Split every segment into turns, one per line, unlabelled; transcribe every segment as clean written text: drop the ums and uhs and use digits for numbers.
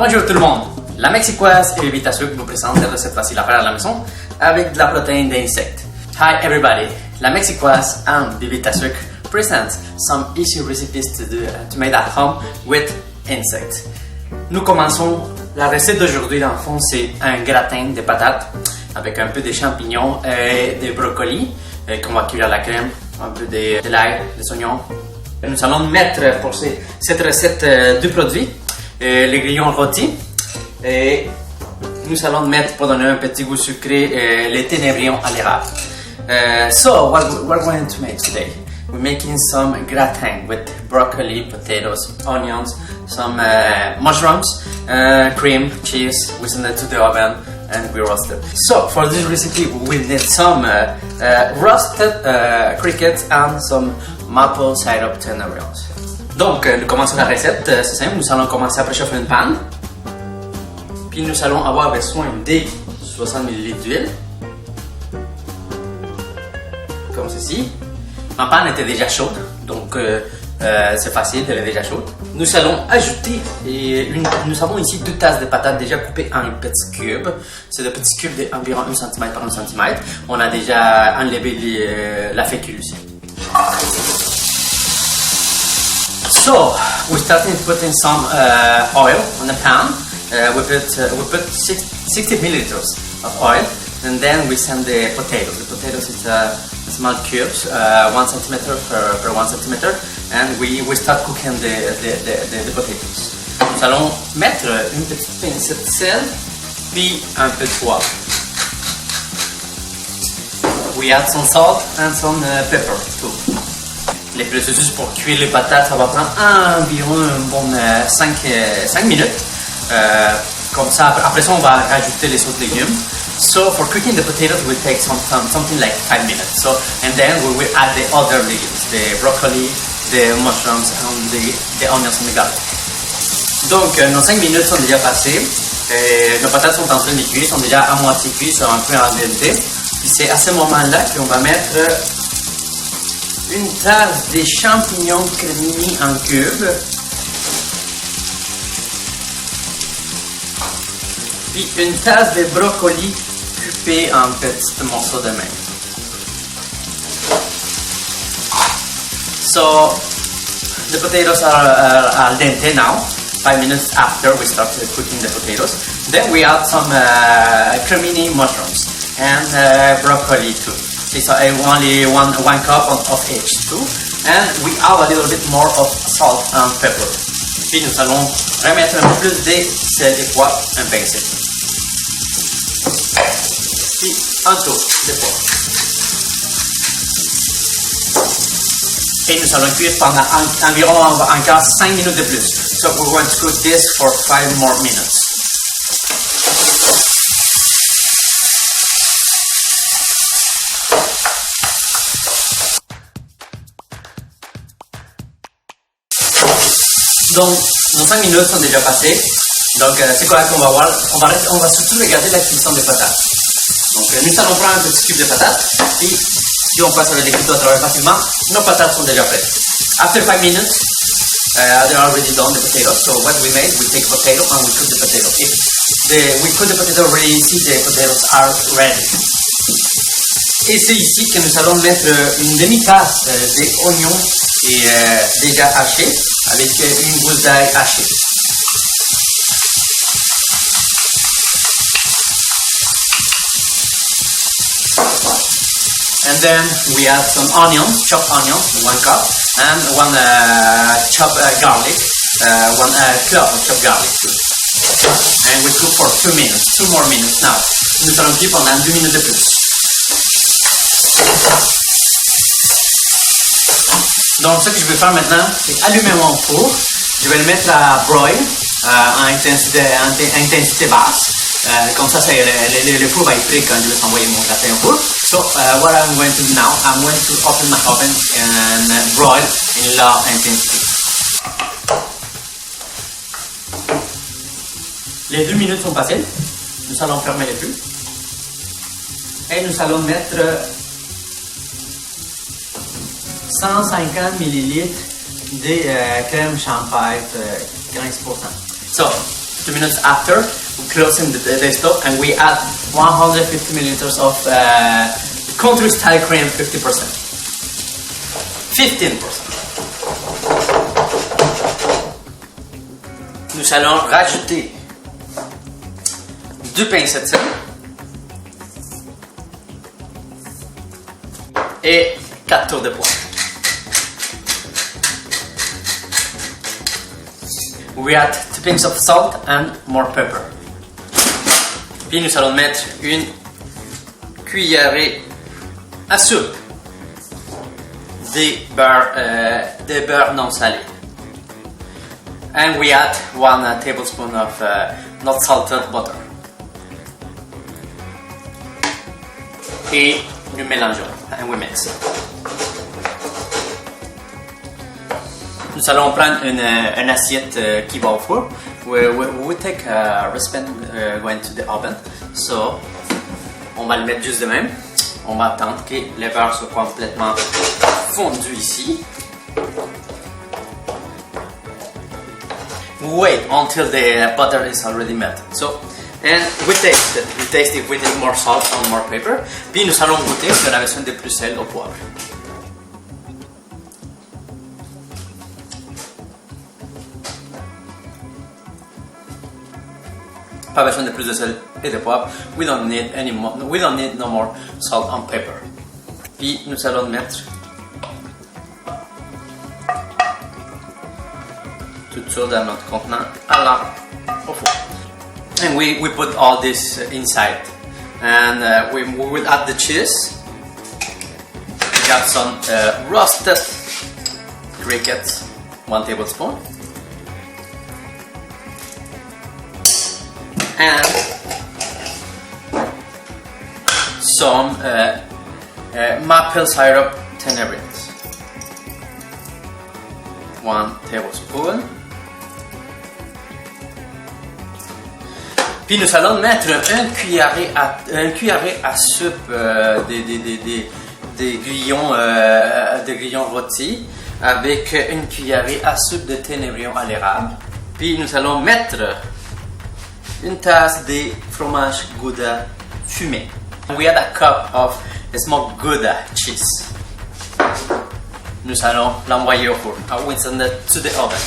Bonjour tout le monde, la Mexicoise et Vita Sucre vous présente cette recette facile à faire à la maison avec de la protéine d'insectes. Hi everybody, la Mexicoise and Vita Sucre presents some easy recipes to make at home with insects. Nous commençons la recette d'aujourd'hui. Dans le fond, c'est un gratin de patates avec un peu de champignons et des brocolis qu'on va cuire à la crème, un peu de l'ail, des oignons. Nous allons mettre pour cette recette deux produits, les grillons rôtis, et nous allons mettre pour donner un petit goût sucré les ténébrions à l'érable. So what we're going to make today? We're making some gratin with broccoli, potatoes, onions, some mushrooms, cream, cheese. We send it to the oven and we roast it. So for this recipe we need some roasted crickets and some maple syrup ténébrions. Donc nous commençons la recette, c'est simple. Nous allons commencer à préchauffer une panne. Puis nous allons avoir besoin de 60 ml d'huile. Comme ceci. Ma panne était déjà chaude, donc c'est facile, elle est déjà chaude. Nous allons ajouter, nous avons ici 2 tasses de patates déjà coupées en petits cubes. C'est des petits cubes d'environ 1 cm par 1 cm. On a déjà enlevé la fécule aussi. So, we're starting to put in some oil on the pan. We put 60 milliliters of oil, and then we send the potatoes. The potatoes is small cubes, 1 centimeter per 1 centimeter, and we start cooking the potatoes. Nous allons mettre une petite pincée de sel, puis un peu de poivre. We add some salt and some pepper too. Les processus pour cuire les patates, ça va prendre environ une bonne 5 minutes. Comme ça, après ça, on va rajouter les autres légumes. So for cooking the potatoes, it will take something like 5 minutes. So and then we will add the other legumes, the broccoli, the mushrooms, and the onions and the garlic. Donc nos 5 minutes sont déjà passées. Nos patates sont en train de cuire, sont déjà à moitié cuites, sont un peu al dente. Puis c'est à ce moment-là qu'on va mettre une tasse de champignons crémés en cubes. Puis une tasse de brocoli coupé en petits morceaux de main. So the potatoes are al dente now. 5 minutes after we start cooking the potatoes. Then we add some cremini mushrooms and broccoli too. So only one cup of each too. And we add a little bit more of salt and pepper. Puis nous allons remettre un peu plus de sel et poivre, un pincé. Puis un tour de poivre. Et nous allons cuire pendant environ encore 5 minutes de plus. So we're going to cook this for 5 more minutes. Donc, nos 5 minutes sont déjà passées. Donc, c'est quoi qu'on va voir? On va surtout regarder la cuisson des patates. Donc, nous allons prendre un petit cube de patates. Et si on passe avec les couteaux à travers facilement, nos patates sont déjà prêtes. After 5 minutes, they're already done, the potatoes. So, what we made, we take potato and we cook the potato. If we cook the potato already, see the potatoes are ready. Et c'est ici que nous allons mettre une demi-tasse d'oignons déjà hachés avec une gousse d'ail hachée. And then we add some onions, chopped onions, 1 cup, and 1 chopped garlic, 1 clove of chopped garlic too. And we cook for 2 minutes, 2 more minutes now. Nous allons cuire pendant 2 minutes de plus. Donc ce que je vais faire maintenant, c'est allumer mon four. Je vais le mettre à broil à intensité basse. Comme ça, le four va être prêt quand je vais envoyer mon gratin au four. So what I'm going to do now, I'm going to open my oven and broil in low intensity. Les 2 minutes sont passées. Nous allons fermer le feu. Et nous allons mettre 150 ml de crème champagne 15%. So, 2 minutes after, we closing the stove and we add 150 milliliters of country style cream 50%. 15%. Nous allons rajouter 2 pincettes de sel et 4 tours de poivre. We add 2 pinches of salt and more pepper. Puis nous allons mettre une cuillerée à soupe de beurre non salé. And we add 1 tablespoon of not salted butter. Et nous mélangeons and we mix. Nous allons prendre une assiette qui va au four. We take a recipient going to the oven. So, on va le mettre juste de même. On va attendre que le beurre soit complètement fondu ici. Wait until the butter is already melted. So, and we taste it. We taste if we need more salt or more pepper. Puis nous allons goûter si on a besoin de plus sel au poivre. Pas besoin de plus de sel et de poivre. We don't need no more salt and pepper. Puis nous allons mettre tout ça dans notre contenant au four. And we put all this inside. And we will add the cheese. We got some roasted crickets, 1 tablespoon. And some maple syrup tenebrions, 1 tablespoon. Puis nous allons mettre un cuillerée à soupe des grillons rôtis avec une cuillerée à soupe de ténébrion à l'érable. Puis nous allons mettre une tasse de fromage Gouda fumé. We add a cup of smoked Gouda cheese. Nous allons l'envoyer au four. We send it to the oven.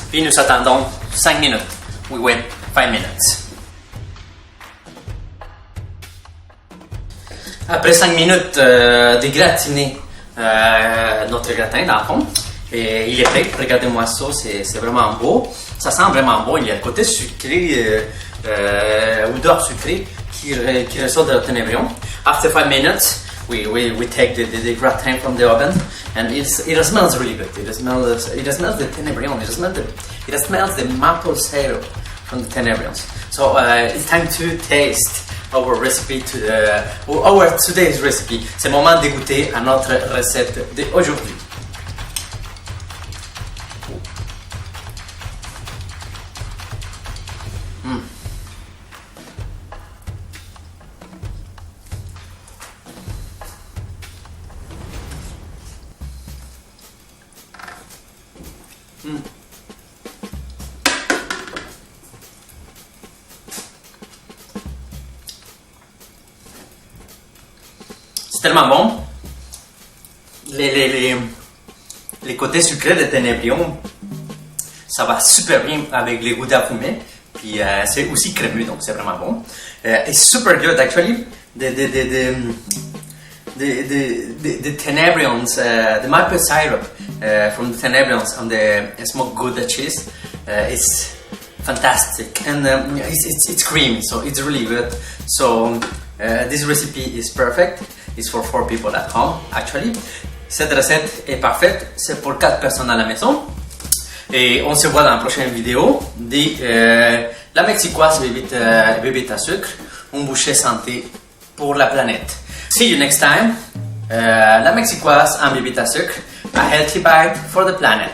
Puis nous attendons 5 minutes. We wait 5 minutes. Après 5 minutes de gratiner notre gratin dans le fond, et il est prêt. Regardez-moi ça, c'est vraiment beau. Ça sent vraiment bon. Il y a le côté sucré, odeur sucrée qui ressort de la ténébrion. After 5 minutes, we take the gratin from the oven, and it smells really good. It smells the ténébrion. It smells the maple syrup from the ténébrions. So it's time to taste our recipe our today's recipe. C'est le moment de goûter à notre recette d'aujourd'hui. C'est tellement bon. Les côtés sucrés de ténébrion, ça va super bien avec les Gouda fumés. Puis c'est aussi crémeux, donc c'est vraiment bon. It's super good actually. The tenebrions, the maple syrup from the tenebrions on the smoked Gouda cheese is fantastic, and it's creamy, so it's really good. So this recipe is perfect. It's for 4 people at home, actually. Cette recette est parfaite, c'est pour 4 personnes à la maison. Et on se voit dans la prochaine vidéo de la mexicoise bébite à sucre, une bouchée santé pour la planète. See you next time. La mexicoise en bébite à sucre, a healthy bite for the planet.